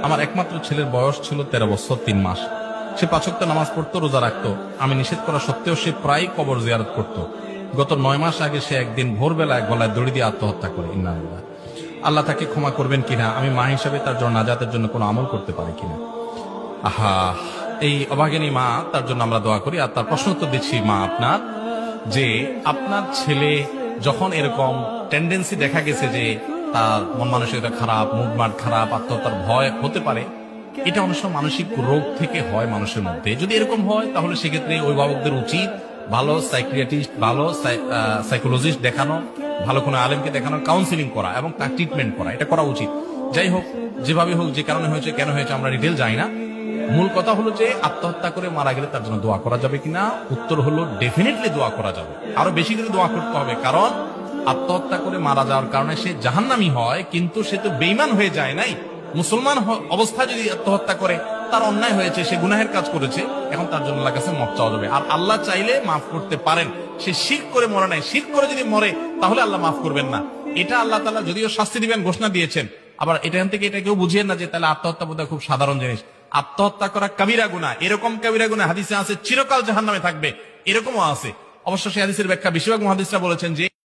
আমার একমাত্র ছেলের বয়স ছিল 13 বছর 3 মাস। সে 5 ওয়াক্ত নামাজ পড়তো, রোজা রাখতো। আমি নিষেধ করা সত্ত্বেও সে প্রায় কবর জিয়ারত করত। গত 9 মাস আগে সে একদিন ভোরবেলায় গলায় দড়ি দিয়ে আত্মহত্যা করে। ইন্নালিল্লাহ। আল্লাহ তাকে ক্ষমা করবেন কিনা, আমি মা হিসাবে তার জন্য নাজাতের জন্য কোনো আমল করতে পারি কিনা। আহা, এই অভাগিনী মা, তার জন্য আমরা দোয়া করি। আর তার প্রশ্ন উত্তর দিচ্ছি মা আপনার, যে আপনার ছেলে যখন এরকম টেন্ডেন্সি দেখা গেছে যে তার মন মানসিকতা খারাপ, মুভমেন্ট খারাপ, আত্মহত্যার ভয় হতে পারে, এটা অনেক সময় মানসিক রোগ থেকে হয় মানুষের মধ্যে। যদি এরকম হয় তাহলে সেক্ষেত্রে অভিভাবকদের উচিত ভালো সাইকিয়াট্রিস্ট, ভালো সাইকোলজিস্ট দেখানো, ভালো কোনো আলেমকে দেখানো, কাউন্সিলিং করা এবং তার ট্রিটমেন্ট করা, এটা করা উচিত। যাই হোক, যেভাবে হোক, যে কারণে হয়েছে, কেন হয়েছে, আমরা ডিটেল যাই না। মূল কথা হলো যে আত্মহত্যা করে মারা গেলে তার জন্য দোয়া করা যাবে কিনা। উত্তর হলো ডেফিনেটলি দোয়া করা যাবে, আরো বেশি করে দোয়া করতে হবে। কারণ আত্মহত্যা করে মারা যাওয়ার কারণে সে জাহান্নামী হয়, কিন্তু সে তো বেঈমান হয়ে যায় নাই। মুসলমান অবস্থায় যদি আত্মহত্যা করে, তার অন্যায় হয়েছে, সে গুনাহের কাজ করেছে, এখন তার জন্য আল্লাহর কাছে মাফ চাওয়া যাবে। আর আল্লাহ চাইলে মাফ করতে পারেন। সে শিরক করে মরে নাই, শিরক করে যদি মরে তাহলে আল্লাহ মাফ করবেন না। এটা আল্লাহ তাআলা যদিও শাস্তি দিবেন ঘোষণা দিয়েছেন। আবার এখান থেকে এটা কেউ বুঝিয়েন না যে তাহলে আত্মহত্যা বোধহয় খুব সাধারণ জিনিস। আত্মহত্যা করা কাবিরা গুনাহ, এরকম কাবিরা গুনাহ হাদিসে আছে চিরকাল জাহান্নামে থাকবে, এরকমও আছে। অবশ্য সেই হাদিসের ব্যাখ্যা বেশিরভাগ মুহাদ্দিসরা বলেছেন যে